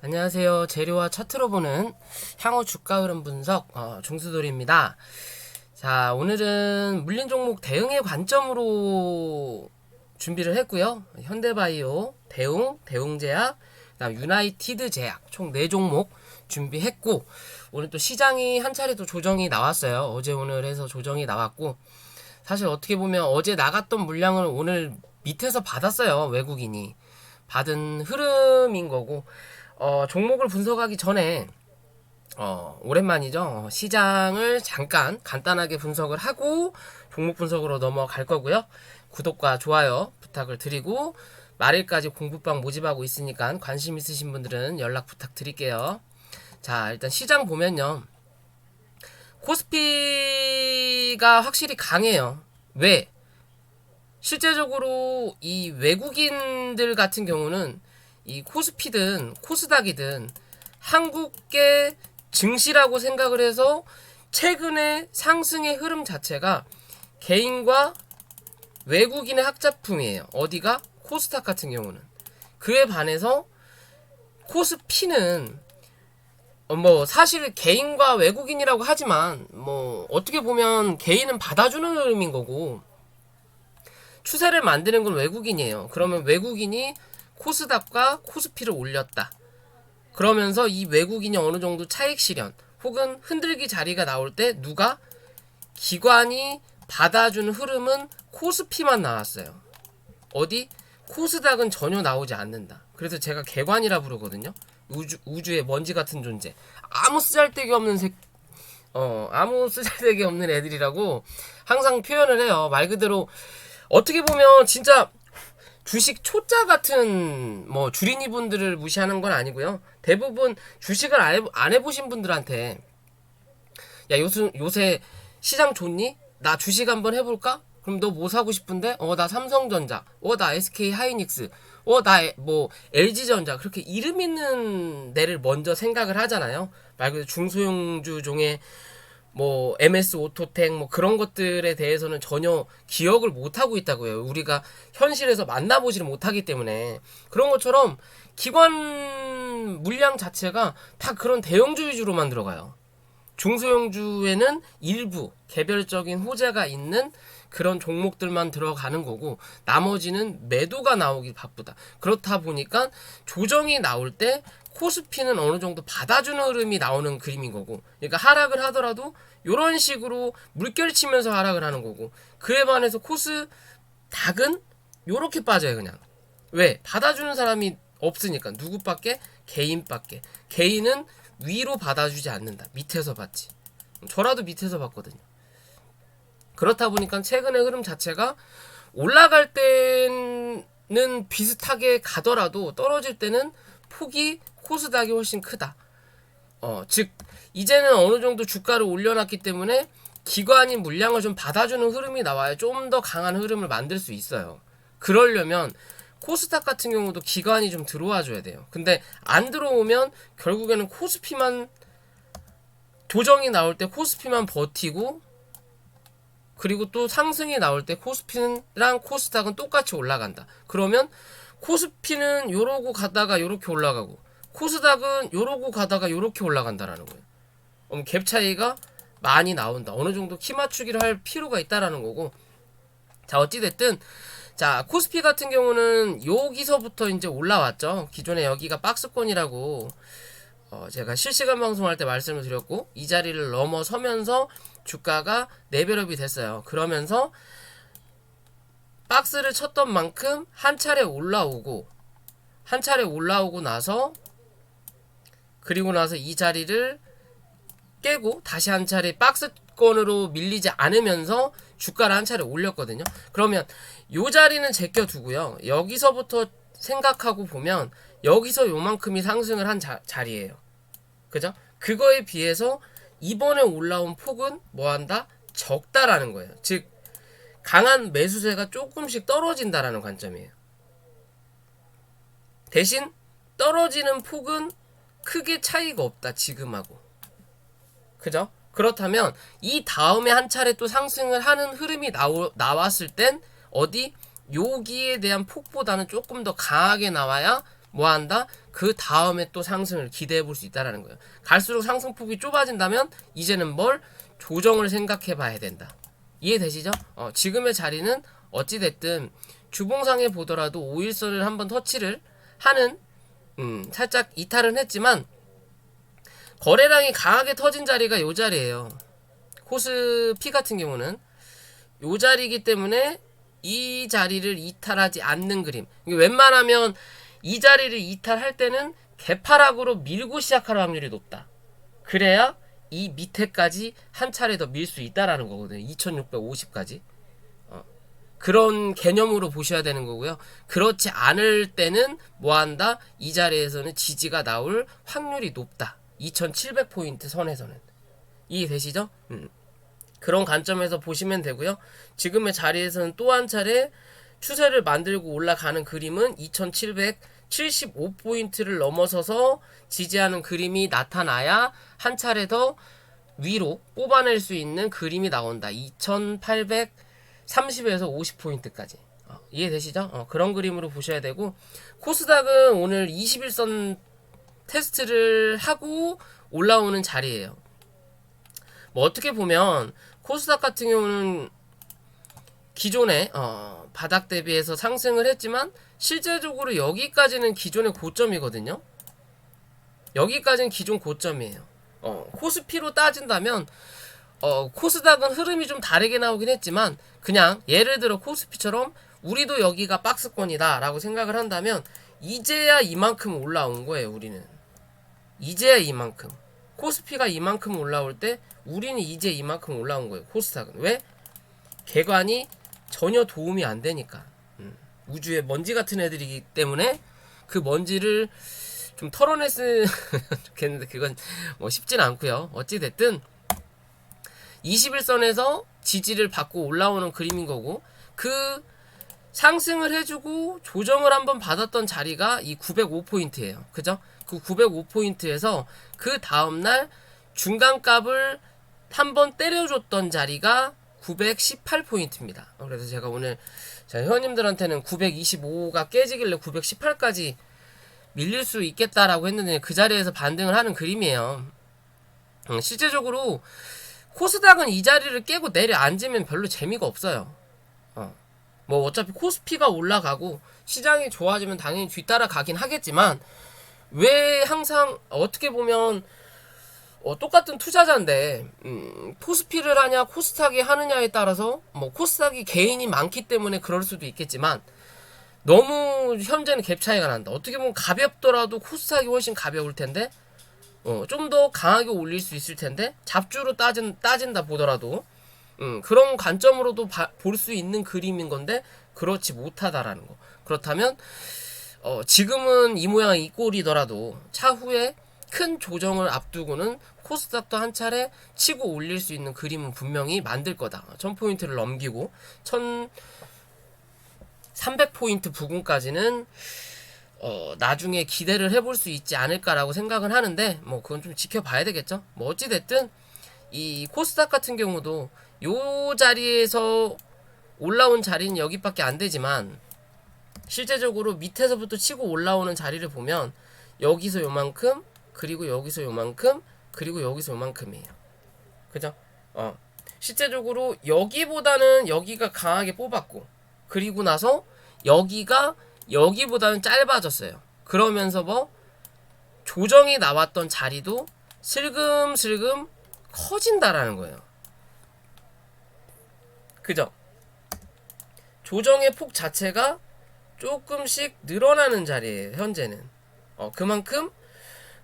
안녕하세요. 재료와 차트로 보는 향후 주가 흐름 분석 종수돌입니다. 자, 오늘은 물린 종목 대응의 관점으로 준비를 했고요. 현대바이오, 대웅제약, 그다음 유나이티드 제약 총 4종목 준비했고, 오늘 또 시장이 한 차례 또 조정이 나왔어요. 어제 오늘 해서 조정이 나왔고, 사실 어떻게 보면 어제 나갔던 물량을 오늘 밑에서 받았어요. 외국인이 받은 흐름인 거고, 종목을 분석하기 전에 오랜만이죠. 시장을 잠깐 간단하게 분석을 하고 종목 분석으로 넘어갈 거고요. 구독과 좋아요 부탁을 드리고 말일까지 공부방 모집하고 있으니까 관심 있으신 분들은 연락 부탁드릴게요. 자, 일단 시장 보면요. 코스피가 확실히 강해요. 왜? 실제적으로 이 외국인들 같은 경우는 이 코스피든 코스닥이든 한국계 증시라고 생각을 해서 최근에 상승의 흐름 자체가 개인과 외국인의 학자품이에요. 어디가? 코스닥 같은 경우는. 그에 반해서 코스피는 뭐 사실 개인과 외국인이라고 하지만 뭐 어떻게 보면 개인은 받아주는 흐름인 거고 추세를 만드는 건 외국인이에요. 그러면 외국인이 코스닥과 코스피를 올렸다. 그러면서 이 외국인이 어느 정도 차익 실현 혹은 흔들기 자리가 나올 때 누가 기관이 받아주는 흐름은 코스피만 나왔어요. 어디? 코스닥은 전혀 나오지 않는다. 그래서 제가 개관이라 부르거든요. 우주의 먼지 같은 존재. 아무 쓰잘데기 없는 아무 쓰잘데기 없는 애들이라고 항상 표현을 해요. 말 그대로 어떻게 보면 진짜 주식 초짜 같은 뭐 주린이 분들을 무시하는 건 아니고요. 대부분 주식을 안 해보신 분들한테 야 요새 시장 좋니? 나 주식 한번 해볼까? 그럼 너 뭐 사고 싶은데? 나 삼성전자, 나 SK 하이닉스, 나 뭐 LG전자 그렇게 이름 있는 데를 먼저 생각을 하잖아요. 말 그대로 중소형주 중에 뭐 MS 오토텍 뭐 그런 것들에 대해서는 전혀 기억을 못 하고 있다고요. 우리가 현실에서 만나보지를 못하기 때문에 그런 것처럼 기관 물량 자체가 다 그런 대형주 위주로만 들어가요. 중소형주에는 일부 개별적인 호재가 있는 그런 종목들만 들어가는 거고 나머지는 매도가 나오기 바쁘다. 그렇다 보니까 조정이 나올 때 코스피는 어느 정도 받아주는 흐름이 나오는 그림인 거고 그러니까 하락을 하더라도 이런 식으로 물결치면서 하락을 하는 거고 그에 반해서 코스닥은 요렇게 빠져요. 그냥 왜? 받아주는 사람이 없으니까 누구밖에? 개인밖에. 개인은 위로 받아주지 않는다. 밑에서 받지. 저라도 밑에서 받거든요. 그렇다 보니까 최근의 흐름 자체가 올라갈 때는 비슷하게 가더라도 떨어질 때는 폭이 코스닥이 훨씬 크다. 즉 이제는 어느 정도 주가를 올려놨기 때문에 기관이 물량을 좀 받아주는 흐름이 나와야 좀 더 강한 흐름을 만들 수 있어요. 그러려면 코스닥 같은 경우도 기관이 좀 들어와 줘야 돼요. 근데 안 들어오면 결국에는 코스피만 조정이 나올 때 코스피만 버티고 그리고 또 상승이 나올 때 코스피랑 코스닥은 똑같이 올라간다. 그러면 코스피는 요러고 가다가 요렇게 올라가고 코스닥은 요러고 가다가 요렇게 올라간다라는 거예요. 갭 차이가 많이 나온다. 어느 정도 키 맞추기를 할 필요가 있다라는 거고. 자, 어찌됐든 자, 코스피 같은 경우는 여기서부터 이제 올라왔죠. 기존에 여기가 박스권이라고 제가 실시간 방송할 때 말씀을 드렸고 이 자리를 넘어서면서 주가가 레벨업이 됐어요. 그러면서 박스를 쳤던 만큼 한 차례 올라오고 나서 그리고 나서 이 자리를 깨고 다시 한 차례 박스권으로 밀리지 않으면서 주가를 한 차례 올렸거든요. 그러면 요 자리는 제껴두고요. 여기서부터 생각하고 보면 여기서 요만큼이 상승을 한 자리예요. 그죠? 그거에 비해서 이번에 올라온 폭은 뭐한다? 적다라는 거예요. 즉 강한 매수세가 조금씩 떨어진다라는 관점이에요. 대신 떨어지는 폭은 크게 차이가 없다 지금하고. 그죠? 그렇다면 이 다음에 한 차례 또 상승을 하는 흐름이 나왔을 땐 어디? 여기에 대한 폭보다는 조금 더 강하게 나와야 뭐 한다? 그 다음에 또 상승을 기대해 볼 수 있다라는 거예요. 갈수록 상승폭이 좁아진다면 이제는 뭘 조정을 생각해 봐야 된다. 이해되시죠? 지금의 자리는 어찌됐든 주봉상에 보더라도 5일선을 한번 터치를 하는 살짝 이탈은 했지만 거래량이 강하게 터진 자리가 요 자리예요. 코스피 같은 경우는 요 자리이기 때문에 이 자리를 이탈하지 않는 그림. 웬만하면 이 자리를 이탈할 때는 개파락으로 밀고 시작할 확률이 높다. 그래야 이 밑에까지 한 차례 더 밀 수 있다라는 거거든요. 2650까지. 그런 개념으로 보셔야 되는 거고요. 그렇지 않을 때는 뭐 한다? 이 자리에서는 지지가 나올 확률이 높다. 2700포인트 선에서는. 이해되시죠? 그런 관점에서 보시면 되고요. 지금의 자리에서는 또 한 차례 추세를 만들고 올라가는 그림은 2775포인트를 넘어서서 지지하는 그림이 나타나야 한 차례 더 위로 뽑아낼 수 있는 그림이 나온다. 2830에서 50포인트까지. 이해되시죠? 그런 그림으로 보셔야 되고, 코스닥은 오늘 21선 테스트를 하고 올라오는 자리예요. 뭐 어떻게 보면 코스닥 같은 경우는 기존에 바닥 대비해서 상승을 했지만 실제적으로 여기까지는 기존의 고점이거든요. 여기까지는 기존 고점이에요. 코스피로 따진다면 코스닥은 흐름이 좀 다르게 나오긴 했지만 그냥 예를 들어 코스피처럼 우리도 여기가 박스권이다 라고 생각을 한다면 이제야 이만큼 올라온 거예요. 우리는 이제야 이만큼. 코스피가 이만큼 올라올 때 우리는 이제 이만큼 올라온 거예요. 코스닥은. 왜? 개관이 전혀 도움이 안 되니까. 우주의 먼지 같은 애들이기 때문에 그 먼지를 좀 털어냈으면 좋겠는데 그건 뭐 쉽진 않고요. 어찌됐든 21선에서 지지를 받고 올라오는 그림인 거고, 그 상승을 해주고 조정을 한번 받았던 자리가 이 905포인트예요. 그죠? 그 905포인트에서 그 다음날 중간값을 한번 때려줬던 자리가 918포인트입니다. 그래서 제가 오늘 회원님들한테는 925가 깨지길래 918까지 밀릴 수 있겠다라고 했는데 그 자리에서 반등을 하는 그림이에요. 실제적으로 코스닥은 이 자리를 깨고 내려앉으면 별로 재미가 없어요. 뭐 어차피 코스피가 올라가고 시장이 좋아지면 당연히 뒤따라 가긴 하겠지만, 왜 항상 어떻게 보면 똑같은 투자자인데 코스피를 하냐 코스닥이 하느냐에 따라서 뭐 코스닥이 개인이 많기 때문에 그럴 수도 있겠지만 너무 현재는 갭 차이가 난다. 어떻게 보면 가볍더라도 코스닥이 훨씬 가벼울 텐데 좀 더 강하게 올릴 수 있을 텐데 잡주로 따진다 보더라도 그런 관점으로도 볼 수 있는 그림인 건데 그렇지 못하다라는 거. 그렇다면 지금은 이 모양 이 꼴이더라도 차후에 큰 조정을 앞두고는 코스닥도 한 차례 치고 올릴 수 있는 그림은 분명히 만들 거다. 1000포인트를 넘기고 1300포인트 부근까지는 나중에 기대를 해볼 수 있지 않을까라고 생각은 하는데, 뭐 그건 좀 지켜봐야 되겠죠. 뭐 어찌됐든 이 코스닥 같은 경우도 요 자리에서 올라온 자리는 여기밖에 안 되지만 실제적으로 밑에서부터 치고 올라오는 자리를 보면 여기서 요만큼, 그리고 여기서 요만큼, 그리고 여기서 요만큼이에요. 그죠? 실제적으로 여기보다는 여기가 강하게 뽑았고, 그리고 나서 여기가 여기보다는 짧아졌어요. 그러면서 뭐 조정이 나왔던 자리도 슬금슬금 커진다라는 거예요. 그죠? 조정의 폭 자체가 조금씩 늘어나는 자리예요. 현재는 그만큼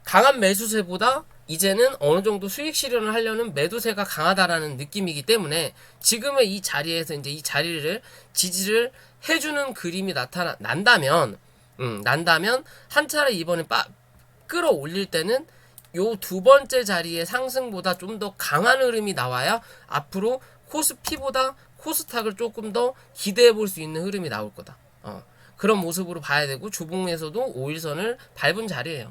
강한 매수세보다 이제는 어느 정도 수익 실현을 하려는 매도세가 강하다라는 느낌이기 때문에 지금의 이 자리에서 이제 이 자리를 지지를 해주는 그림이 난다면 한 차례 이번에 끌어올릴 때는 요 두 번째 자리의 상승보다 좀 더 강한 흐름이 나와야 앞으로 코스피보다 코스닥을 조금 더 기대해 볼 수 있는 흐름이 나올 거다. 그런 모습으로 봐야 되고, 주봉에서도 5일선을 밟은 자리예요.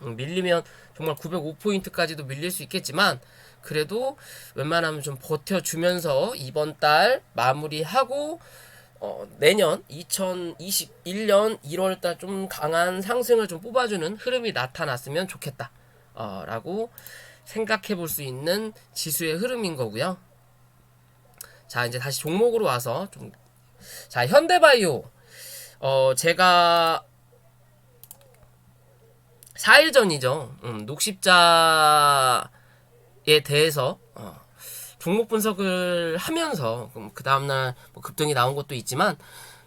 밀리면 정말 905포인트까지도 밀릴 수 있겠지만 그래도 웬만하면 좀 버텨주면서 이번 달 마무리하고 내년 2021년 1월달 좀 강한 상승을 좀 뽑아주는 흐름이 나타났으면 좋겠다. 라고 생각해 볼 수 있는 지수의 흐름인 거고요. 자, 이제 다시 종목으로 와서 자, 현대바이오. 제가 4일 전이죠. 녹십자에 대해서 종목 분석을 하면서 그 다음날 뭐 급등이 나온 것도 있지만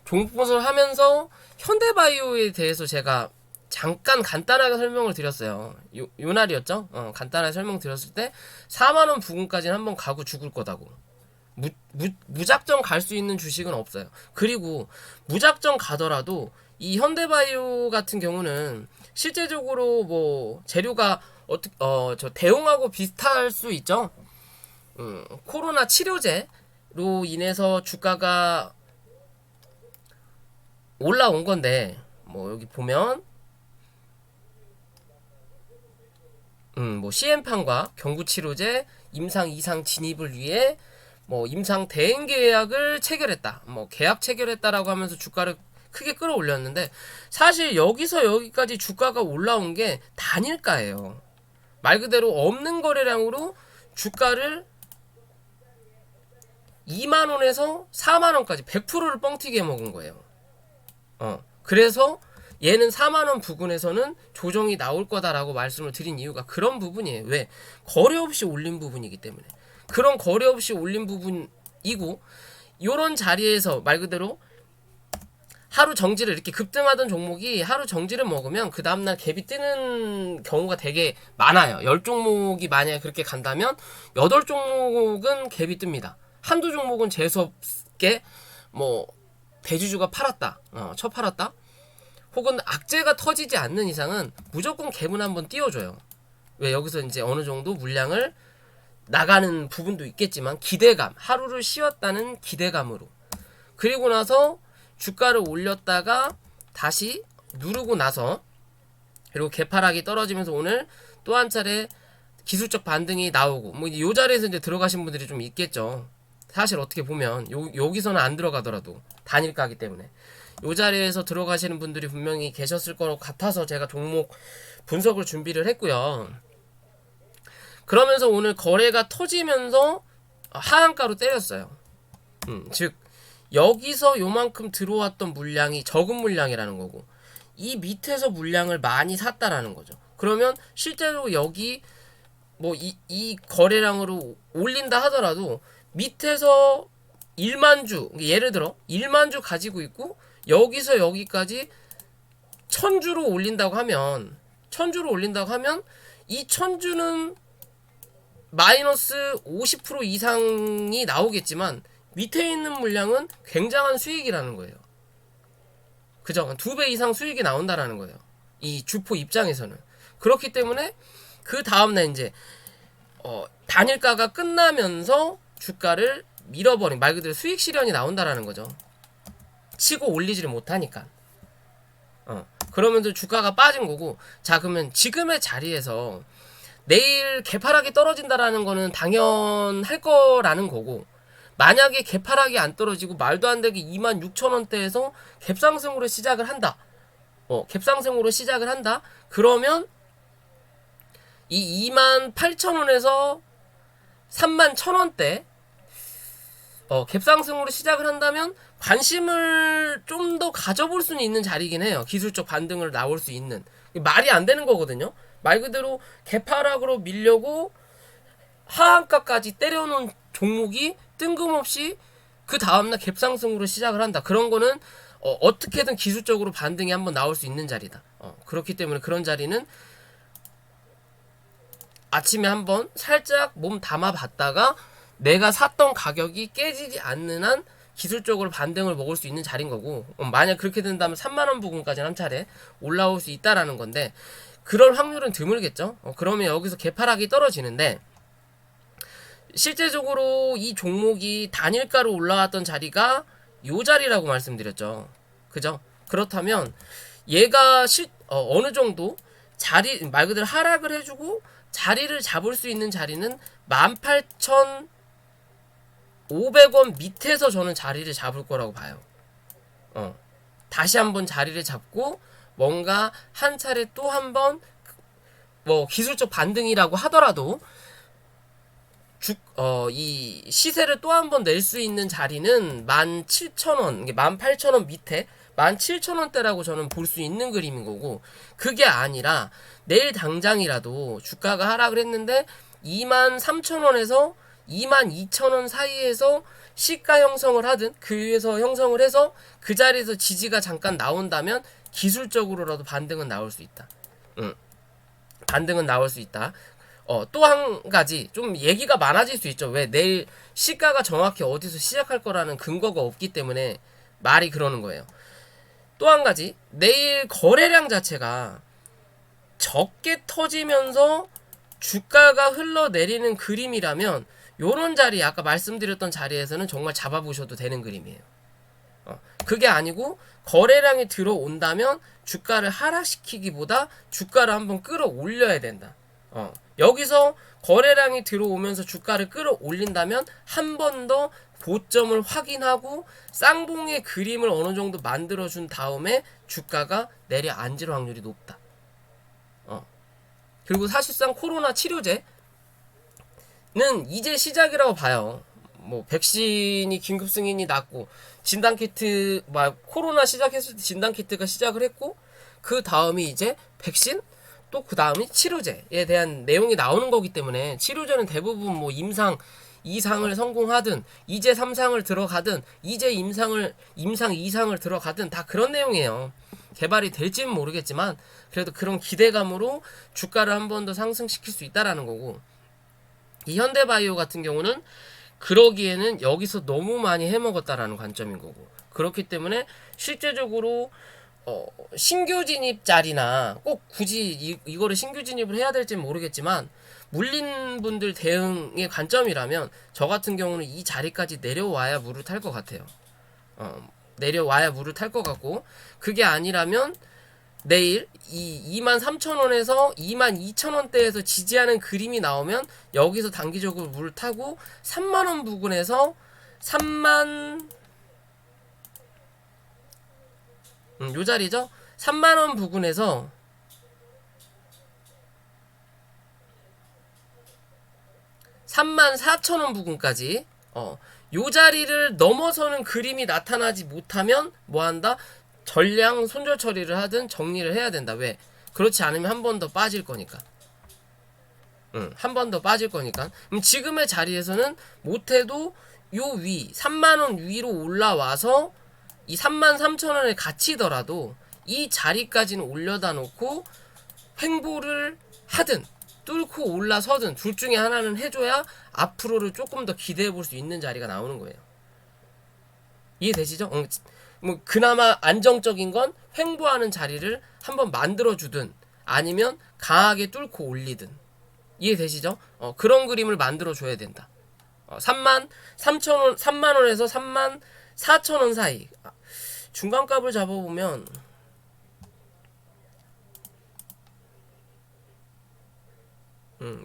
종목 분석을 하면서 현대바이오에 대해서 제가 잠깐 간단하게 설명을 드렸어요. 요 날이었죠? 간단하게 설명드렸을 때 4만원 부근까지는 한번 가고 죽을 거다고. 무작정 갈 수 있는 주식은 없어요. 그리고 무작정 가더라도 이 현대바이오 같은 경우는 실제적으로 뭐 재료가 저 대웅하고 비슷할 수 있죠. 코로나 치료제로 인해서 주가가 올라온 건데, 뭐 여기 보면 뭐 CM판과 경구치료제 임상 2상 진입을 위해 뭐 임상 대행 계약을 체결했다. 뭐 계약 체결했다라고 하면서 주가를 크게 끌어올렸는데, 사실 여기서 여기까지 주가가 올라온 게 단일가예요. 말 그대로 없는 거래량으로 주가를 2만원에서 4만원까지 100%를 뻥튀기 해먹은 거예요. 그래서 얘는 4만원 부근에서는 조정이 나올 거다라고 말씀을 드린 이유가 그런 부분이에요. 왜? 거래 없이 올린 부분이기 때문에. 그런 거래 없이 올린 부분이고, 요런 자리에서 말 그대로 하루 정지를, 이렇게 급등하던 종목이 하루 정지를 먹으면 그 다음날 갭이 뜨는 경우가 되게 많아요. 10종목이 만약에 그렇게 간다면 8종목은 갭이 뜹니다. 한두 종목은 재수없게 뭐 대주주가 팔았다, 쳐팔았다, 혹은 악재가 터지지 않는 이상은 무조건 갭은 한번 띄워줘요. 왜? 여기서 이제 어느 정도 물량을 나가는 부분도 있겠지만 기대감, 하루를 쉬었다는 기대감으로, 그리고 나서 주가를 올렸다가 다시 누르고 나서, 그리고 개파락이 떨어지면서 오늘 또 한 차례 기술적 반등이 나오고, 뭐 이 자리에서 이제 들어가신 분들이 좀 있겠죠. 사실 어떻게 보면 여기서는 안 들어가더라도 단일가기 때문에 이 자리에서 들어가시는 분들이 분명히 계셨을 것 같아서 제가 종목 분석을 준비를 했고요. 그러면서 오늘 거래가 터지면서 하한가로 때렸어요. 즉 여기서 요만큼 들어왔던 물량이 적은 물량이라는 거고, 이 밑에서 물량을 많이 샀다라는 거죠. 그러면 실제로 여기 뭐 이 거래량으로 올린다 하더라도 밑에서 1만 주, 예를 들어 1만 주 가지고 있고 여기서 여기까지 1000주로 올린다고 하면, 이 1000주는 마이너스 50% 이상이 나오겠지만 밑에 있는 물량은 굉장한 수익이라는 거예요. 그죠? 2배 이상 수익이 나온다라는 거예요. 이 주포 입장에서는. 그렇기 때문에 그 다음날 이제 단일가가 끝나면서 주가를 밀어버린, 말 그대로 수익 실현이 나온다라는 거죠. 치고 올리지를 못하니까. 그러면서 주가가 빠진 거고, 자, 그러면 지금의 자리에서 내일 개파락이 떨어진다라는 거는 당연할 거라는 거고, 만약에 개파락이 안 떨어지고 말도 안 되게 26,000원대에서 갭상승으로 시작을 한다. 그러면 이 28,000원에서 31,000원대 갭상승으로 시작을 한다면 관심을 좀 더 가져볼 수는 있는 자리긴 해요. 기술적 반등을 나올 수 있는. 말이 안 되는 거거든요. 말 그대로 개파락으로 밀려고 하한가까지 때려놓은 종목이 뜬금없이 그 다음날 갭상승으로 시작을 한다. 그런 거는 어떻게든 기술적으로 반등이 한번 나올 수 있는 자리다. 그렇기 때문에 그런 자리는 아침에 한번 살짝 몸 담아봤다가 내가 샀던 가격이 깨지지 않는 한 기술적으로 반등을 먹을 수 있는 자리인 거고, 만약 그렇게 된다면 3만원 부근까지는 한 차례 올라올 수 있다라는 건데, 그럴 확률은 드물겠죠. 그러면 여기서 개파락이 떨어지는데, 실제적으로 이 종목이 단일가로 올라왔던 자리가 요 자리라고 말씀드렸죠. 그죠? 그렇다면 얘가 어느 정도 자리, 말 그대로 하락을 해주고 자리를 잡을 수 있는 자리는 18,500원 밑에서 저는 자리를 잡을 거라고 봐요. 다시 한번 자리를 잡고 뭔가 한 차례 또 한 번 뭐 기술적 반등이라고 하더라도 이 시세를 또 한 번 낼 수 있는 자리는 17,000원, 18,000원 밑에 17,000원대라고 저는 볼 수 있는 그림인 거고, 그게 아니라 내일 당장이라도 주가가 하락을 했는데 23,000원에서 22,000원 사이에서 시가 형성을 하든 그 위에서 형성을 해서 그 자리에서 지지가 잠깐 나온다면 기술적으로라도 반등은 나올 수 있다. 반등은 나올 수 있다. 또 한 가지 좀 얘기가 많아질 수 있죠. 왜? 내일 시가가 정확히 어디서 시작할 거라는 근거가 없기 때문에 말이 그러는 거예요. 또 한 가지, 내일 거래량 자체가 적게 터지면서 주가가 흘러내리는 그림이라면 요런 자리, 아까 말씀드렸던 자리에서는 정말 잡아보셔도 되는 그림이에요. 그게 아니고 거래량이 들어온다면 주가를 하락시키기보다 주가를 한번 끌어올려야 된다. 여기서 거래량이 들어오면서 주가를 끌어올린다면 한 번 더 고점을 확인하고 쌍봉의 그림을 어느 정도 만들어준 다음에 주가가 내려앉을 확률이 높다. 그리고 사실상 코로나 치료제는 이제 시작이라고 봐요. 뭐 백신이 긴급 승인이 났고 진단키트, 코로나 시작했을 때 진단키트가 시작을 했고, 그 다음이 이제 백신, 또 그 다음이 치료제에 대한 내용이 나오는 거기 때문에, 치료제는 대부분 뭐 임상 2상을 성공하든 이제 3상을 들어가든 이제 임상 2상을 들어가든 다 그런 내용이에요. 개발이 될지는 모르겠지만 그래도 그런 기대감으로 주가를 한 번 더 상승시킬 수 있다라는 거고, 이 현대바이오 같은 경우는 그러기에는 여기서 너무 많이 해먹었다라는 관점인 거고, 그렇기 때문에 실제적으로 신규 진입 자리나 꼭 굳이 이거를 신규 진입을 해야 될지는 모르겠지만, 물린 분들 대응의 관점이라면 저 같은 경우는 이 자리까지 내려와야 물을 탈 것 같아요. 내려와야 물을 탈 것 같고, 그게 아니라면 내일 이 23,000원에서 22,000원대에서 지지하는 그림이 나오면 여기서 단기적으로 물을 타고 3만원 부근에서 3만 요 자리죠. 3만원 부근에서 34,000원 부근까지 요 자리를 넘어서는 그림이 나타나지 못하면 뭐한다? 전량 손절 처리를 하든 정리를 해야 된다. 왜? 그렇지 않으면 한 번 더 빠질 거니까. 한 번 더 빠질 거니까. 그럼 지금의 자리에서는 못해도 요 위 3만원 위로 올라와서 이 33,000원에 갇히더라도 이 자리까지는 올려다 놓고 횡보를 하든 뚫고 올라서든 둘 중에 하나는 해줘야 앞으로를 조금 더 기대해 볼 수 있는 자리가 나오는 거예요. 이해되시죠? 뭐 그나마 안정적인 건 횡보하는 자리를 한번 만들어주든 아니면 강하게 뚫고 올리든. 이해되시죠? 그런 그림을 만들어줘야 된다. 33,000원, 3만원에서 34,000원 사이 중간값을 잡아보면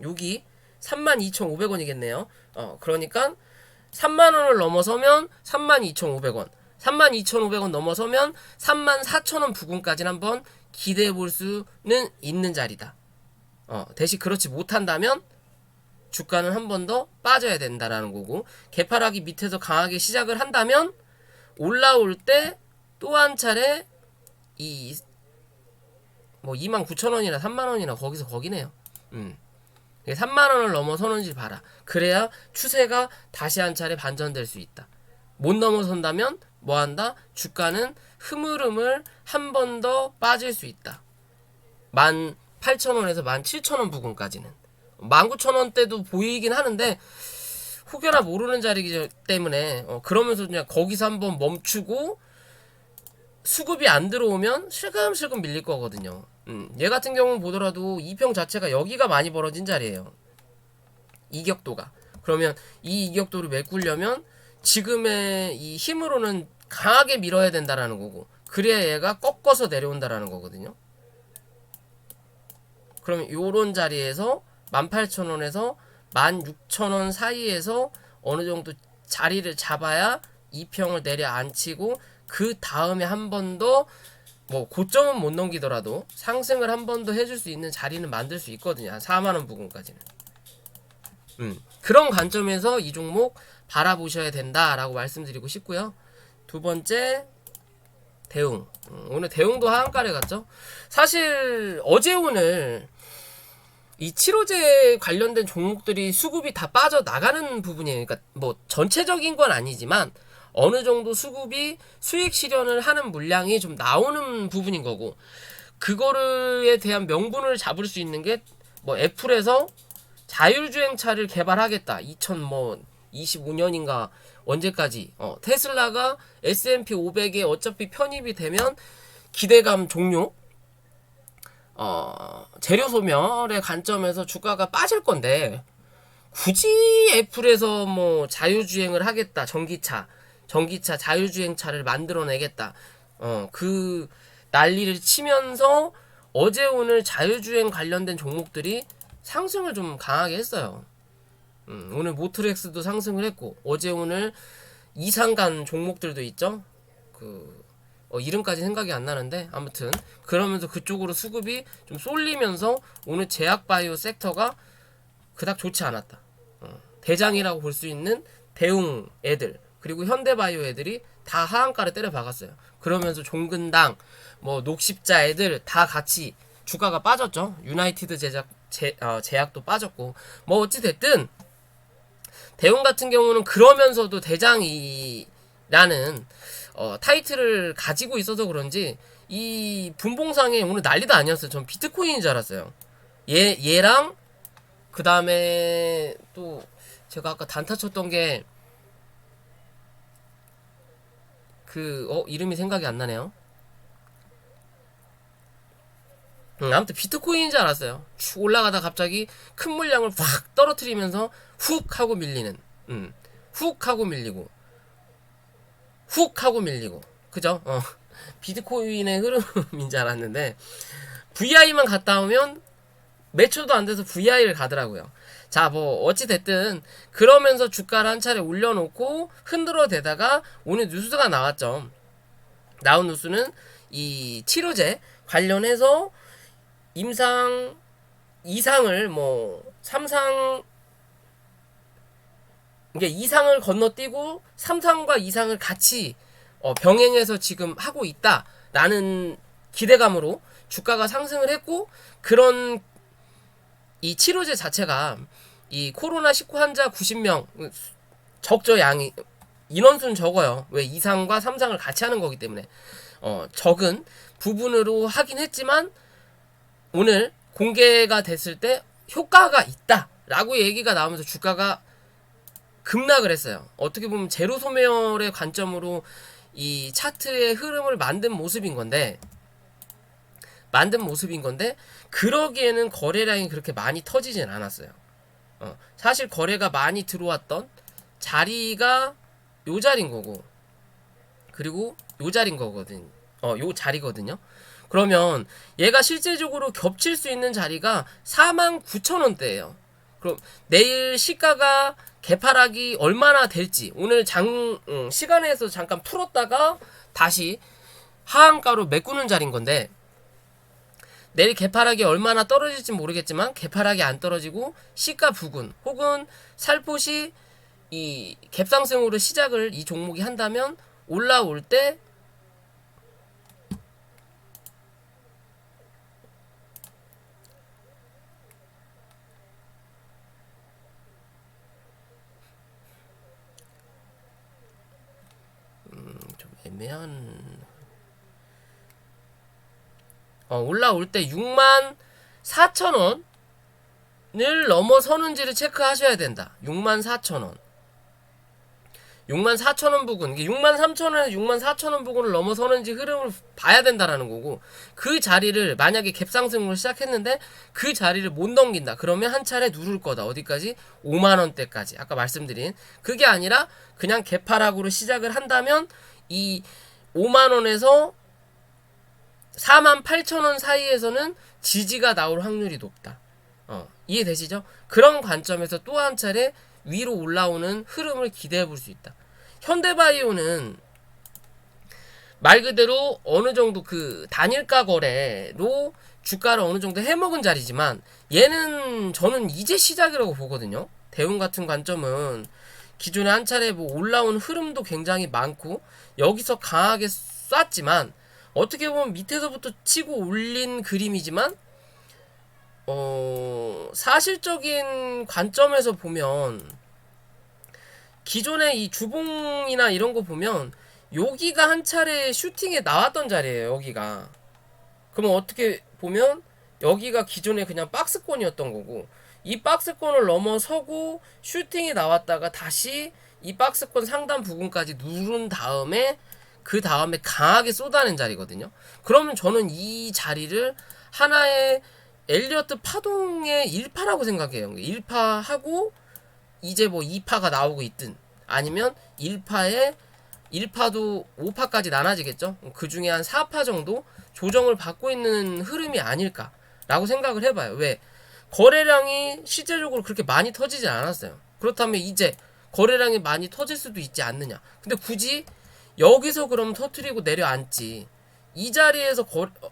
여기 32,500원이겠네요. 그러니까 3만원을 넘어서면 32,500원, 32,500원 넘어서면 34,000원 부근까지 한번 기대해 볼 수는 있는 자리다. 대신 그렇지 못한다면 주가는 한 번 더 빠져야 된다라는 거고, 개파락이 밑에서 강하게 시작을 한다면 올라올 때 또 한 차례 뭐 29,000원이나 3만원이나 거기서 거기네요. 3만원을 넘어서는지 봐라. 그래야 추세가 다시 한 차례 반전될 수 있다. 못 넘어선다면 뭐한다? 주가는 흐물흐물 한 번 더 빠질 수 있다. 18,000원에서 17,000원 부근까지는. 19,000원대도 보이긴 하는데 혹여나 모르는 자리이기 때문에 그러면서 그냥 거기서 한번 멈추고 수급이 안 들어오면 슬금슬금 밀릴 거거든요. 얘 같은 경우는 보더라도 이평 자체가 여기가 많이 벌어진 자리예요. 이격도가. 그러면 이 이격도를 메꾸려면 지금의 이 힘으로는 강하게 밀어야 된다라는 거고, 그래야 얘가 꺾어서 내려온다라는 거거든요. 그러면 요런 자리에서 18,000원에서 16,000원 사이에서 어느 정도 자리를 잡아야 이평을 내려앉히고 그 다음에 한 번 더 뭐 고점은 못 넘기더라도 상승을 한 번 더 해줄 수 있는 자리는 만들 수 있거든요. 한 4만원 부근까지는. 그런 관점에서 이 종목 바라보셔야 된다라고 말씀드리고 싶고요. 두 번째, 대웅. 오늘 대웅도 하한가래 갔죠. 사실 어제 오늘 이 치료제 관련된 종목들이 수급이 다 빠져나가는 부분이에요. 그러니까 뭐 전체적인 건 아니지만 어느 정도 수급이 수익 실현을 하는 물량이 좀 나오는 부분인 거고, 그거에 대한 명분을 잡을 수 있는 게 뭐 애플에서 자율주행차를 개발하겠다. 2025년인가 언제까지. 테슬라가 S&P 500에 어차피 편입이 되면 기대감 종료. 재료 소멸의 관점에서 주가가 빠질 건데, 굳이 애플에서 뭐 자율주행을 하겠다. 전기차 자율주행차를 만들어내겠다. 그 난리를 치면서 어제 오늘 자율주행 관련된 종목들이 상승을 좀 강하게 했어요. 오늘 모트렉스도 상승을 했고, 어제 오늘 이상 간 종목들도 있죠. 이름까지 생각이 안 나는데, 아무튼 그러면서 그쪽으로 수급이 좀 쏠리면서 오늘 제약바이오 섹터가 그닥 좋지 않았다. 대장이라고 볼 수 있는 대웅 애들, 그리고 현대바이오 애들이 다 하한가를 때려 박았어요. 그러면서 종근당, 뭐 녹십자 애들 다 같이 주가가 빠졌죠. 유나이티드 제약도 빠졌고, 뭐 어찌 됐든 대웅 같은 경우는 그러면서도 대장이라는 타이틀을 가지고 있어서 그런지 이 분봉상에 오늘 난리도 아니었어요. 전 비트코인인 줄 알았어요. 얘랑 그 다음에 또 제가 아까 단타 쳤던 게 이름이 생각이 안 나네요. 아무튼 비트코인인 줄 알았어요. 쭉 올라가다 갑자기 큰 물량을 확 떨어뜨리면서 훅 하고 밀리는, 훅 하고 밀리고, 훅 하고 밀리고, 그죠? 비트코인의 흐름인 줄 알았는데 VI만 갔다 오면 몇 초도 안 돼서 VI를 가더라고요. 자, 뭐 어찌 됐든 그러면서 주가를 한 차례 올려놓고 흔들어 대다가 오늘 뉴스가 나왔죠. 나온 뉴스는 이 치료제 관련해서 이상을 뭐 3상, 이게 2상을 건너뛰고 3상과 2상을 같이 병행해서 지금 하고 있다라는 기대감으로 주가가 상승을 했고, 그런 이 치료제 자체가 이 코로나19 환자 90명 적죠. 양이, 인원수는 적어요. 왜 2상과 3상을 같이 하는 거기 때문에 적은 부분으로 하긴 했지만 오늘 공개가 됐을 때 효과가 있다라고 얘기가 나오면서 주가가 급락을 했어요. 어떻게 보면 제로 소멸의 관점으로 이 차트의 흐름을 만든 모습인 건데 그러기에는 거래 라인이 그렇게 많이 터지진 않았어요. 사실 거래가 많이 들어왔던 자리가 요 자리인 거고, 그리고 요 자리인 거거든. 요 자리거든요. 그러면 얘가 실제적으로 겹칠 수 있는 자리가 49,000원대예요. 그럼 내일 시가가 개파락이 얼마나 될지 오늘 시간에서 잠깐 풀었다가 다시 하한가로 메꾸는 자리인 건데, 내일 개파락이 얼마나 떨어질지 모르겠지만 개파락이 안 떨어지고 시가 부근 혹은 살포시 이 갭상승으로 시작을 이 종목이 한다면 올라올 때 좀 애매한, 올라올 때 64,000원을 넘어서는지를 체크하셔야 된다. 64,000원. 64,000원 부근, 63,000원에서 64,000원 부근을 넘어서는지 흐름을 봐야 된다라는 거고, 그 자리를 만약에 갭상승으로 시작했는데 그 자리를 못 넘긴다. 그러면 한 차례 누를 거다. 어디까지? 5만원대까지. 아까 말씀드린 그게 아니라 그냥 갭하락으로 시작을 한다면 이 5만원에서 48,000원 사이에서는 지지가 나올 확률이 높다. 이해되시죠? 그런 관점에서 또 한 차례 위로 올라오는 흐름을 기대해 볼 수 있다. 현대바이오는 말 그대로 어느 정도 그 단일가 거래로 주가를 어느 정도 해먹은 자리지만 얘는 저는 이제 시작이라고 보거든요. 대운 같은 관점은 기존에 한 차례 뭐 올라온 흐름도 굉장히 많고 여기서 강하게 쐈지만 어떻게 보면 밑에서부터 치고 올린 그림이지만 사실적인 관점에서 보면 기존에 이 주봉이나 이런 거 보면 여기가 한 차례 슈팅에 나왔던 자리예요. 여기가. 그러면 어떻게 보면 여기가 기존에 그냥 박스권이었던 거고 이 박스권을 넘어서고 슈팅이 나왔다가 다시 이 박스권 상단 부분까지 누른 다음에 그 다음에 강하게 쏟아낸 자리거든요. 그러면 저는 이 자리를 하나의 엘리어트 파동의 1파라고 생각해요. 1파하고 이제 뭐 2파가 나오고 있든 아니면 1파도 5파까지 나눠지겠죠. 그 중에 한 4파 정도 조정을 받고 있는 흐름이 아닐까라고 생각을 해봐요. 왜? 거래량이 실제적으로 그렇게 많이 터지지 않았어요. 그렇다면 이제 거래량이 많이 터질 수도 있지 않느냐. 근데 굳이 여기서 그럼 터트리고 내려앉지. 이 자리에서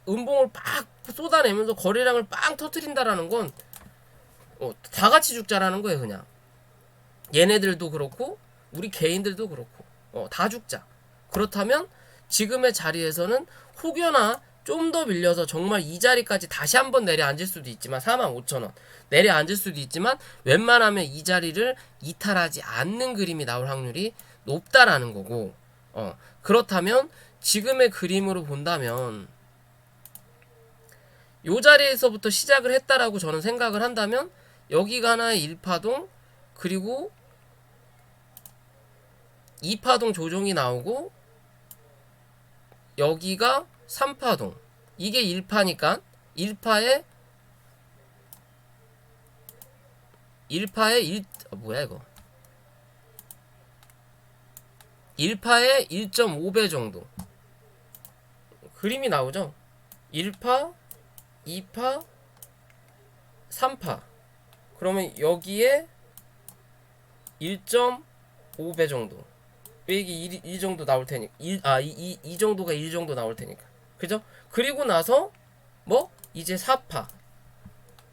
음봉을 빡 쏟아내면서 거래량을 빵 터트린다라는 건 다 같이 죽자라는 거예요. 그냥 얘네들도 그렇고 우리 개인들도 그렇고 다 죽자. 그렇다면 지금의 자리에서는 혹여나 좀 더 밀려서 정말 이 자리까지 다시 한번 내려앉을 수도 있지만 45,000원 내려앉을 수도 있지만 웬만하면 이 자리를 이탈하지 않는 그림이 나올 확률이 높다라는 거고 그렇다면 지금의 그림으로 본다면 요 자리에서부터 시작을 했다라고 저는 생각을 한다면 여기가 하나의 1파동 그리고 2파동 조정이 나오고 여기가 3파동 이게 1파니까 1파에 뭐야 이거 1파에 1.5배 정도 그림이 나오죠. 1파 2파 3파 그러면 여기에 1.5배 정도 이게 이 정도 나올 테니까 이 정도가 1 정도 나올 테니까 그죠? 그리고 나서 뭐 이제 4파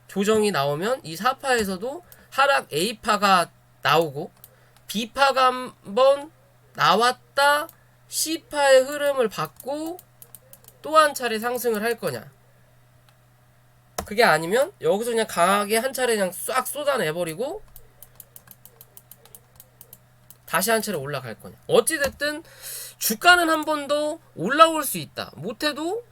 조정이 나오면 이 4파에서도 하락 A파가 나오고 B파가 한번 나왔다 C파의 흐름을 받고 또 한 차례 상승을 할 거냐. 그게 아니면 여기서 그냥 강하게 한 차례 그냥 싹 쏟아내버리고 다시 한 차례 올라갈 거냐. 어찌됐든 주가는 한 번 더 올라올 수 있다. 못해도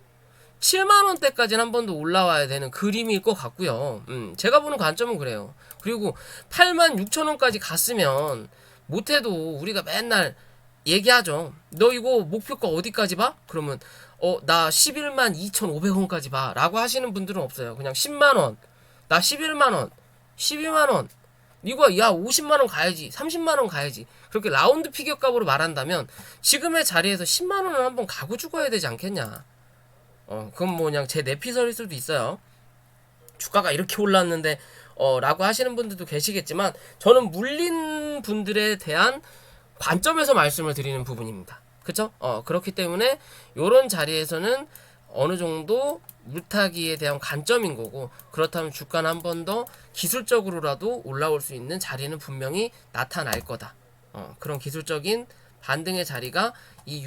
7만원대까지는 한 번 더 올라와야 되는 그림일 것 같고요. 제가 보는 관점은 그래요. 그리고 86,000원까지 갔으면 못해도 우리가 맨날 얘기하죠. 너 이거 목표가 어디까지 봐? 그러면 나 11만 2,500원까지 봐 라고 하시는 분들은 없어요. 그냥 10만원 나 11만원 12만원 이거 야 50만원 가야지 30만원 가야지 그렇게 라운드 피겨 값으로 말한다면 지금의 자리에서 10만원은 한번 가고 죽어야 되지 않겠냐. 그건 뭐 그냥 제 내피설일 수도 있어요. 주가가 이렇게 올랐는데 라고 하시는 분들도 계시겠지만 저는 물린 분들에 대한 관점에서 말씀을 드리는 부분입니다. 그쵸? 그렇기 때문에 요런 자리에서는 어느 정도 물타기에 대한 관점인 거고 그렇다면 주가는 한 번 더 기술적으로라도 올라올 수 있는 자리는 분명히 나타날 거다. 그런 기술적인 반등의 자리가 이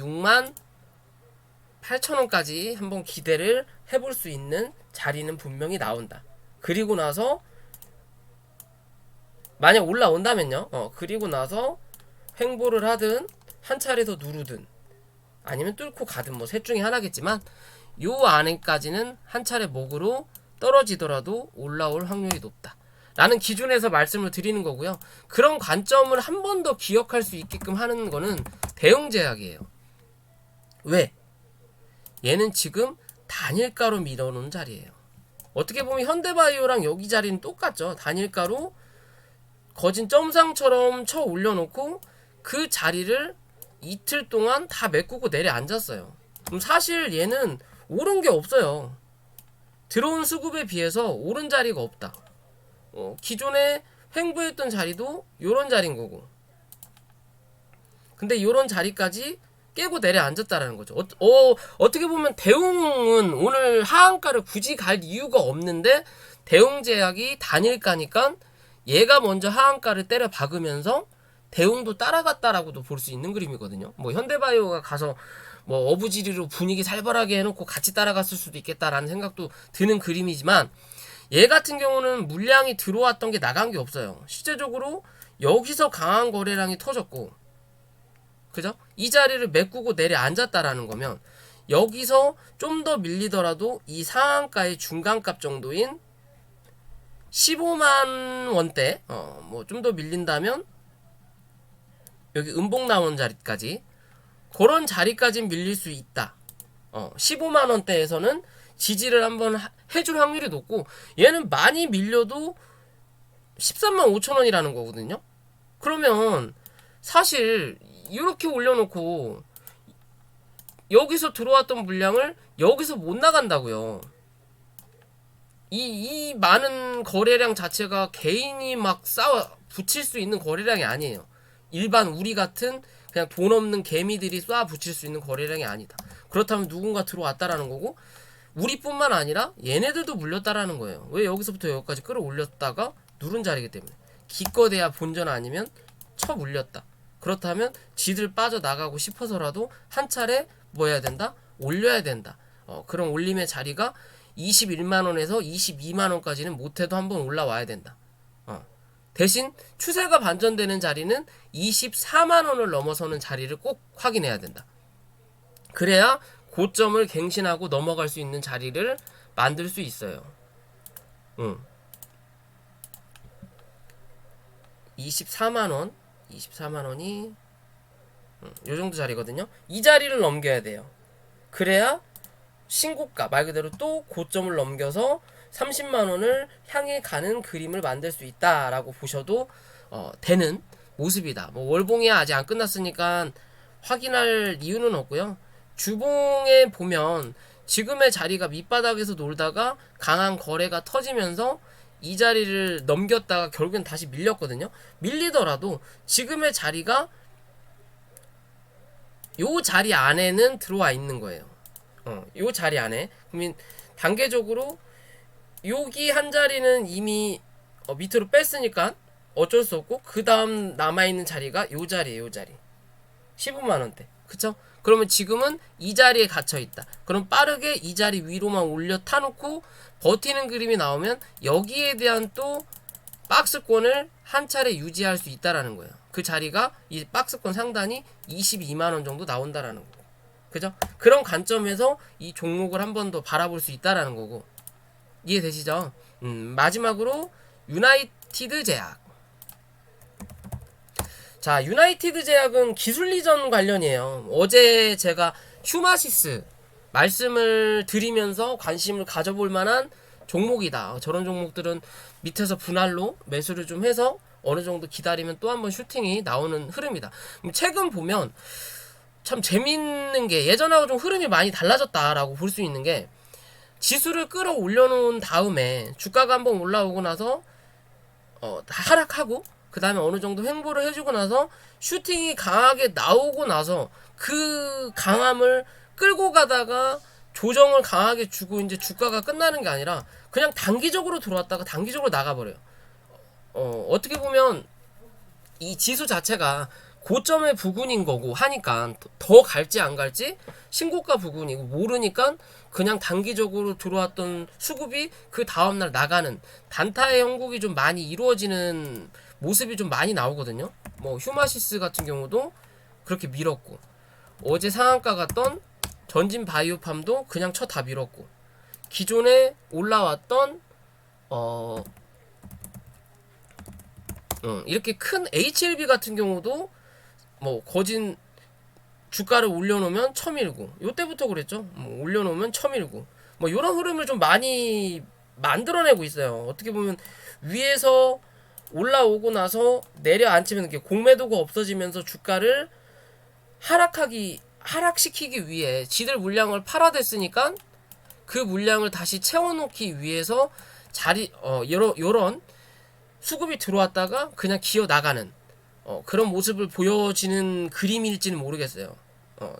68,000원까지 한번 기대를 해볼 수 있는 자리는 분명히 나온다. 그리고 나서 만약 올라온다면요. 그리고 나서 횡보를 하든 한 차례 더 누르든 아니면 뚫고 가든 뭐 셋 중에 하나겠지만 요 안에까지는 한 차례 목으로 떨어지더라도 올라올 확률이 높다 라는 기준에서 말씀을 드리는 거고요. 그런 관점을 한 번 더 기억할 수 있게끔 하는 거는 대응제약이에요. 왜? 얘는 지금 단일가로 밀어놓은 자리예요. 어떻게 보면 현대바이오랑 여기 자리는 똑같죠. 단일가로 거진 점상처럼 쳐 올려놓고 그 자리를 이틀 동안 다 메꾸고 내려앉았어요. 그럼 사실 얘는 오른 게 없어요. 들어온 수급에 비해서 오른 자리가 없다. 기존에 횡보했던 자리도 요런 자리인 거고 근데 요런 자리까지 깨고 내려앉았다라는 거죠. 어떻게 보면 대웅은 오늘 하한가를 굳이 갈 이유가 없는데 대웅제약이 단일가니까 얘가 먼저 하한가를 때려 박으면서 대웅도 따라갔다라고도 볼 수 있는 그림이거든요. 뭐 현대바이오가 가서 뭐 어부지리로 분위기 살벌하게 해놓고 같이 따라갔을 수도 있겠다라는 생각도 드는 그림이지만 얘 같은 경우는 물량이 들어왔던 게 나간 게 없어요. 실제적으로 여기서 강한 거래량이 터졌고, 그죠? 이 자리를 메꾸고 내려앉았다라는 거면 여기서 좀 더 밀리더라도 이 상한가의 중간값 정도인 15만 원대, 뭐 좀 더 밀린다면 여기 음봉 나온 자리까지, 그런 자리까지 밀릴 수 있다. 15만 원대에서는 지지를 한번 해줄 확률이 높고, 얘는 많이 밀려도 13만 5천 원이라는 거거든요. 그러면 사실 이렇게 올려놓고 여기서 들어왔던 물량을 여기서 못 나간다고요. 이 많은 거래량 자체가 개인이 막 싸워 붙일 수 있는 거래량이 아니에요. 일반 우리 같은 그냥 돈 없는 개미들이 쏴 붙일 수 있는 거래량이 아니다. 그렇다면 누군가 들어왔다라는 거고, 우리뿐만 아니라 얘네들도 물렸다라는 거예요. 왜 여기서부터 여기까지 끌어올렸다가 누른 자리이기 때문에. 기껏해야 본전 아니면 쳐 물렸다. 그렇다면 지들 빠져나가고 싶어서라도 한 차례 뭐 해야 된다? 올려야 된다. 그런 올림의 자리가 21만원에서 22만원까지는 못해도 한번 올라와야 된다. 대신 추세가 반전되는 자리는 24만원을 넘어서는 자리를 꼭 확인해야 된다. 그래야 고점을 갱신하고 넘어갈 수 있는 자리를 만들 수 있어요. 24만원 24만원이 요정도 자리거든요. 이 자리를 넘겨야 돼요. 그래야 신고가 말 그대로 또 고점을 넘겨서 30만원을 향해 가는 그림을 만들 수 있다라고 보셔도 되는 모습이다. 뭐 월봉이 아직 안 끝났으니까 확인할 이유는 없고요. 주봉에 보면 지금의 자리가 밑바닥에서 놀다가 강한 거래가 터지면서 이 자리를 넘겼다가 결국엔 다시 밀렸거든요. 밀리더라도 지금의 자리가 요 자리 안에는 들어와 있는 거예요. 요 자리 안에. 그러면 단계적으로 여기 한 자리는 이미 밑으로 뺐으니까 어쩔 수 없고, 그 다음 남아있는 자리가 요 자리에요. 요 자리 15만원대. 그쵸? 그러면 지금은 이 자리에 갇혀있다. 그럼 빠르게 이 자리 위로만 올려 타놓고 버티는 그림이 나오면 여기에 대한 또 박스권을 한 차례 유지할 수 있다라는 거예요. 그 자리가 이 박스권 상단이 22만원 정도 나온다라는 거고, 그죠? 그런 관점에서 이 종목을 한 번 더 바라볼 수 있다라는 거고, 이해되시죠? 마지막으로 유나이티드 제약. 자, 유나이티드 제약은 기술 이전 관련이에요. 어제 제가 휴마시스 말씀을 드리면서 관심을 가져볼 만한 종목이다. 저런 종목들은 밑에서 분할로 매수를 좀 해서 어느 정도 기다리면 또 한번 슈팅이 나오는 흐름이다. 최근 보면 참 재밌는 게, 예전하고 좀 흐름이 많이 달라졌다라고 볼 수 있는 게, 지수를 끌어올려 놓은 다음에 주가가 한번 올라오고 나서 하락하고 그 다음에 어느 정도 횡보를 해주고 나서 슈팅이 강하게 나오고 나서 그 강함을 끌고 가다가 조정을 강하게 주고 이제 주가가 끝나는 게 아니라 그냥 단기적으로 들어왔다가 단기적으로 나가버려요. 어떻게 보면 이 지수 자체가 고점의 부근인 거고 하니까 더 갈지 안 갈지 신고가 부근이고 모르니까 그냥 단기적으로 들어왔던 수급이 그 다음날 나가는 단타의 형국이 좀 많이 이루어지는 모습이 좀 많이 나오거든요. 뭐 휴마시스 같은 경우도 그렇게 밀었고, 어제 상한가 갔던 전진 바이오팜도 그냥 쳐 다 밀었고, 기존에 올라왔던 이렇게 큰 HLB 같은 경우도 뭐 거진 주가를 올려놓으면 쳐밀고, 요때부터 그랬죠. 뭐 올려놓으면 쳐밀고, 뭐 요런 흐름을 좀 많이 만들어내고 있어요. 어떻게 보면 위에서 올라오고 나서 내려앉히면 이렇게 공매도가 없어지면서 주가를 하락시키기 위해 지들 물량을 팔아댔으니까 그 물량을 다시 채워놓기 위해서 요런 수급이 들어왔다가 그냥 기어 나가는 그런 모습을 보여지는 그림일지는 모르겠어요.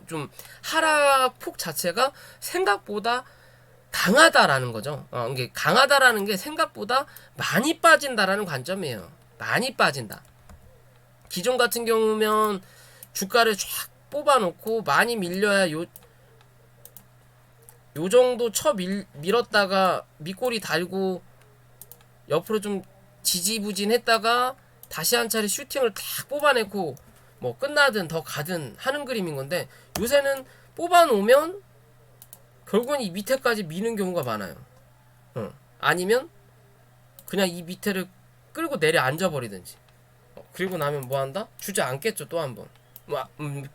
좀 하락폭 자체가 생각보다 강하다라는 거죠. 이게 강하다라는 게 생각보다 많이 빠진다라는 관점이에요. 많이 빠진다. 기존 같은 경우면 주가를 쫙 뽑아놓고 많이 밀려야 요 정도 밀었다가 밑꼬리 달고 옆으로 좀 지지부진했다가 다시 한 차례 슈팅을 탁 뽑아내고 뭐 끝나든 더 가든 하는 그림인 건데, 요새는 뽑아놓으면 결국은 이 밑에까지 미는 경우가 많아요. 아니면 그냥 이 밑에를 끌고 내려 앉아버리든지. 그리고 나면 뭐 한다? 주저앉겠죠, 또 한 번.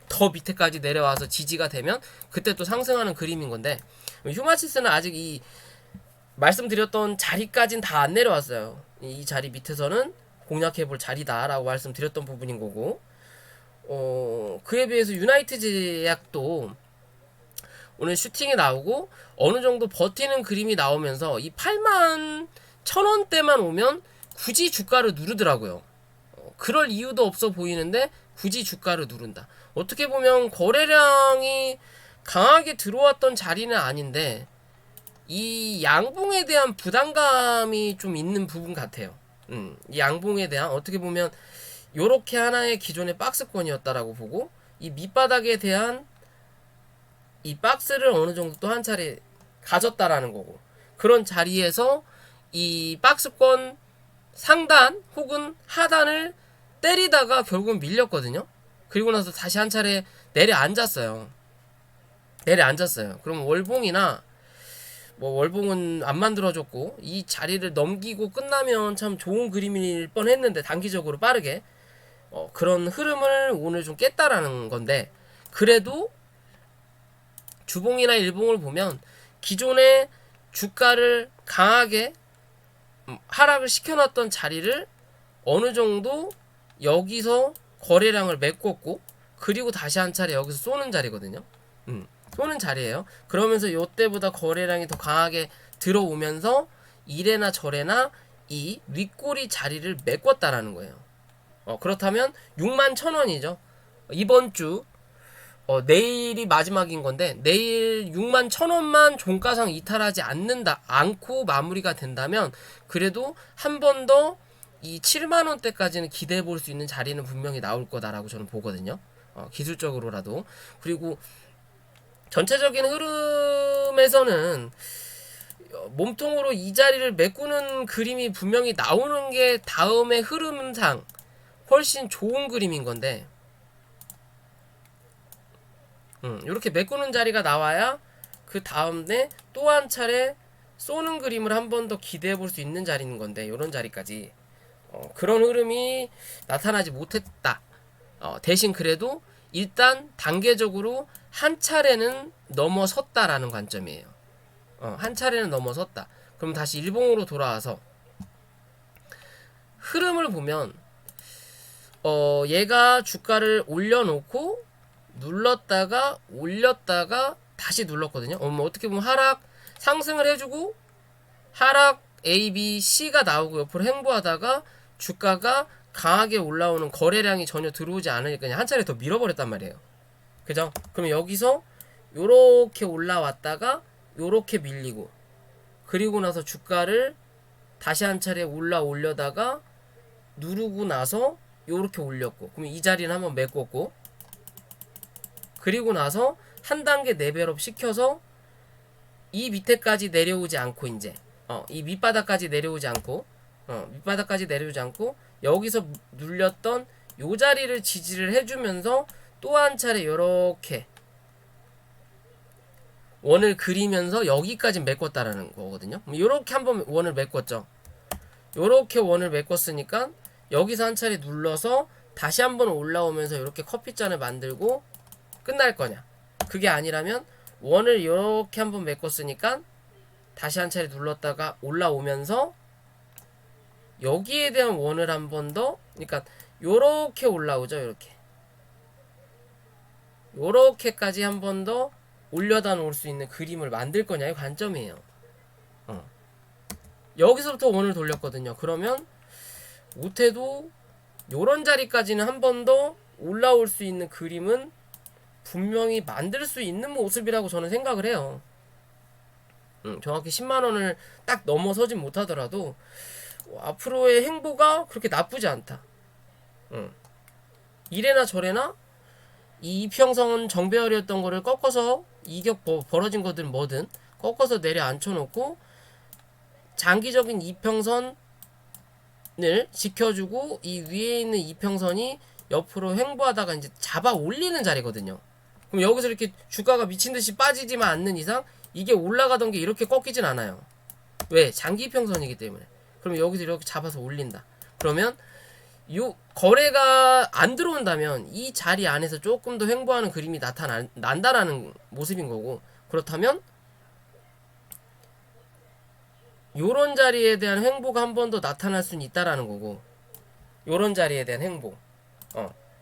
더 밑에까지 내려와서 지지가 되면 그때 또 상승하는 그림인 건데, 휴마시스는 아직 이 말씀드렸던 자리까진 다 안 내려왔어요. 이 자리 밑에서는 공략해볼 자리다라고 말씀드렸던 부분인 거고, 그에 비해서 유나이트 제약도 오늘 슈팅이 나오고 어느 정도 버티는 그림이 나오면서 이 8만 1,000원대만 오면 굳이 주가를 누르더라고요. 그럴 이유도 없어 보이는데 굳이 주가를 누른다. 어떻게 보면 거래량이 강하게 들어왔던 자리는 아닌데 이 양봉에 대한 부담감이 좀 있는 부분 같아요. 이 양봉에 대한, 어떻게 보면 요렇게 하나의 기존의 박스권이었다라고 보고, 이 밑바닥에 대한 이 박스를 어느 정도 또 한 차례 가졌다라는 거고, 그런 자리에서 이 박스권 상단 혹은 하단을 때리다가 결국은 밀렸거든요. 그리고 나서 다시 한 차례 내려앉았어요. 그럼 월봉이나 뭐 월봉은 안 만들어졌고 이 자리를 넘기고 끝나면 참 좋은 그림일 뻔했는데, 단기적으로 빠르게 그런 흐름을 오늘 좀 깼다라는 건데, 그래도 주봉이나 일봉을 보면 기존의 주가를 강하게 하락을 시켜놨던 자리를 어느 정도 여기서 거래량을 메꿨고, 그리고 다시 한 차례 여기서 쏘는 자리거든요. 쏘는 자리예요. 그러면서 요때보다 거래량이 더 강하게 들어오면서 이래나 저래나 이 윗꼬리 자리를 메꿨다라는 거예요. 그렇다면 61,000원이죠. 이번 주 내일이 마지막인 건데, 내일 61,000원만 종가상 이탈하지 않고 마무리가 된다면 그래도 한 번 더 이 7만원대까지는 기대해 볼 수 있는 자리는 분명히 나올 거다라고 저는 보거든요. 기술적으로라도. 그리고 전체적인 흐름에서는 몸통으로 이 자리를 메꾸는 그림이 분명히 나오는 게 다음의 흐름상 훨씬 좋은 그림인 건데, 이렇게 메꾸는 자리가 나와야 그 다음에 또 한 차례 쏘는 그림을 한 번 더 기대해 볼 수 있는 자리인 건데, 이런 자리까지 그런 흐름이 나타나지 못했다. 대신 그래도 일단 단계적으로 한 차례는 넘어섰다라는 관점이에요. 한 차례는 넘어섰다. 그럼 다시 일봉으로 돌아와서 흐름을 보면 얘가 주가를 올려놓고 눌렀다가 올렸다가 다시 눌렀거든요. 뭐 어떻게 보면 하락 상승을 해주고 하락 A, B, C가 나오고 옆으로 횡보하다가 주가가 강하게 올라오는, 거래량이 전혀 들어오지 않으니까 그냥 한 차례 더 밀어버렸단 말이에요. 그죠? 그럼 여기서 요렇게 올라왔다가 요렇게 밀리고, 그리고 나서 주가를 다시 한 차례 올려다가 누르고 나서 요렇게 올렸고, 그럼 이 자리는 한번 메꿨고, 그리고 나서 한 단계 레벨업 시켜서 이 밑에까지 내려오지 않고, 이제 이 밑바닥까지 내려오지 않고 여기서 눌렸던 요 자리를 지지를 해주면서 또 한 차례 요렇게 원을 그리면서 여기까지 메꿨다라는 거거든요. 요렇게 한번 원을 메꿨죠. 요렇게 원을 메꿨으니까 여기서 한 차례 눌러서 다시 한번 올라오면서 이렇게 커피잔을 만들고 끝날 거냐? 그게 아니라면 원을 이렇게 한번 메꿨으니까 다시 한 차례 눌렀다가 올라오면서 여기에 대한 원을 한 번 더, 그러니까 요렇게 올라오죠. 요렇게까지 한 번 더 올려다 놓을 수 있는 그림을 만들 거냐의 관점이에요. 여기서부터 원을 돌렸거든요. 그러면 못해도 요런 자리까지는 한 번 더 올라올 수 있는 그림은 분명히 만들 수 있는 모습이라고 저는 생각을 해요. 정확히 10만원을 딱 넘어서진 못하더라도 앞으로의 행보가 그렇게 나쁘지 않다. 이래나 저래나 이 이평선 정배열이었던 거를 꺾어서 이격 벌어진 것들 뭐든 꺾어서 내려 앉혀놓고 장기적인 이평선을 지켜주고 이 위에 있는 이평선이 옆으로 횡보하다가 이제 잡아 올리는 자리거든요. 그럼 여기서 이렇게 주가가 미친듯이 빠지지만 않는 이상 이게 올라가던 게 이렇게 꺾이진 않아요. 왜? 장기 이평선이기 때문에. 그럼 여기서 이렇게 잡아서 올린다. 그러면 요 거래가 안 들어온다면 이 자리 안에서 조금 더 횡보하는 그림이 난다라는 모습인 거고, 그렇다면 요런 자리에 대한 횡보가 한 번 더 나타날 수는 있다라는 거고, 요런 자리에 대한 횡보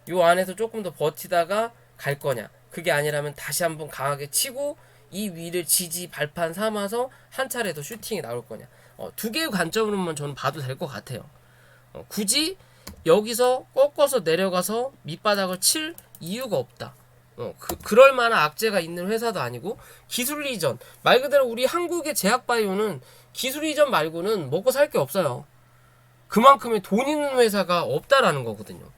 요 안에서 조금 더 버티다가 갈 거냐, 그게 아니라면 다시 한번 강하게 치고 이 위를 지지 발판 삼아서 한 차례 더 슈팅이 나올 거냐, 두 개의 관점으로만 저는 봐도 될 것 같아요. 굳이 여기서 꺾어서 내려가서 밑바닥을 칠 이유가 없다. 그럴 만한 악재가 있는 회사도 아니고, 기술 이전 말 그대로 우리 한국의 제약바이오는 기술 이전 말고는 먹고 살 게 없어요. 그만큼의 돈 있는 회사가 없다라는 거거든요.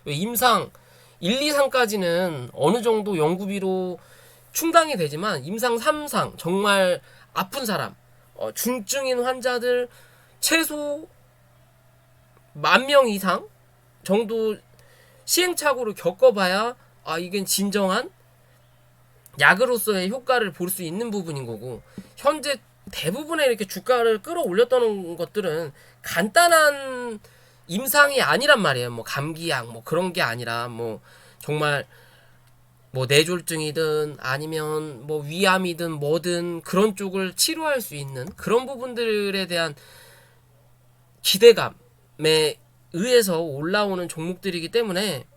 임상 1, 2, 3까지는 어느 정도 연구비로 충당이 되지만 임상 3상 정말 아픈 사람, 중증인 환자들 최소 10,000명 이상 정도 시행착오를 겪어봐야 이게 진정한 약으로서의 효과를 볼 수 있는 부분인 거고, 현재 대부분의 이렇게 주가를 끌어올렸던 것들은 간단한 임상이 아니란 말이에요. 뭐 감기약 뭐 그런 게 아니라 뭐 정말 뭐 뇌졸중이든 아니면 뭐 위암이든 뭐든 그런 쪽을 치료할 수 있는 그런 부분들에 대한 기대감에 의해서 올라오는 종목들이기 때문에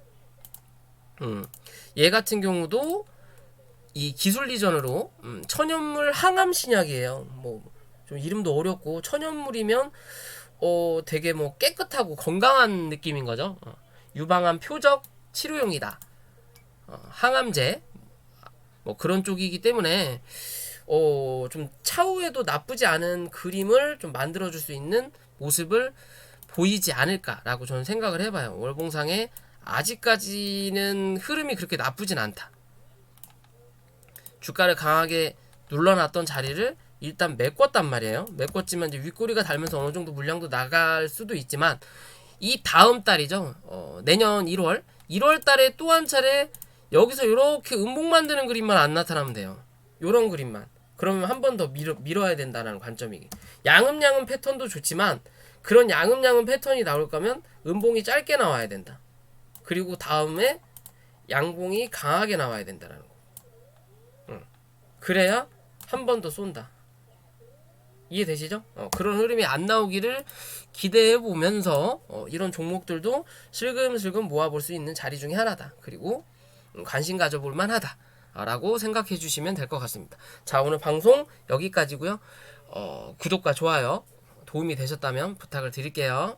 얘 같은 경우도 이 기술 이전으로 천연물 항암 신약이에요. 뭐 좀 이름도 어렵고 천연물이면 되게 뭐 깨끗하고 건강한 느낌인 거죠. 유방암 표적 치료용이다. 항암제 뭐 그런 쪽이기 때문에 좀 차후에도 나쁘지 않은 그림을 좀 만들어줄 수 있는 모습을 보이지 않을까라고 저는 생각을 해봐요. 월봉상에 아직까지는 흐름이 그렇게 나쁘진 않다. 주가를 강하게 눌러놨던 자리를 일단 메꿨단 말이에요. 메꿨지만 이제 윗꼬리가 달면서 어느 정도 물량도 나갈 수도 있지만, 이 다음 달이죠. 내년 1월 달에 또 한 차례 여기서 이렇게 음봉 만드는 그림만 안 나타나면 돼요. 요런 그림만. 그러면 한 번 더 밀어야 된다는 관점이기. 양음양음 패턴도 좋지만 그런 양음양음 패턴이 나올 거면 음봉이 짧게 나와야 된다. 그리고 다음에 양봉이 강하게 나와야 된다는 거. 그래야 한 번 더 쏜다. 이해되시죠? 그런 흐름이 안 나오기를 기대해 보면서 이런 종목들도 슬금슬금 모아볼 수 있는 자리 중에 하나다. 그리고 관심 가져볼 만하다 라고 생각해 주시면 될 것 같습니다. 자, 오늘 방송 여기까지고요. 구독과 좋아요 도움이 되셨다면 부탁을 드릴게요.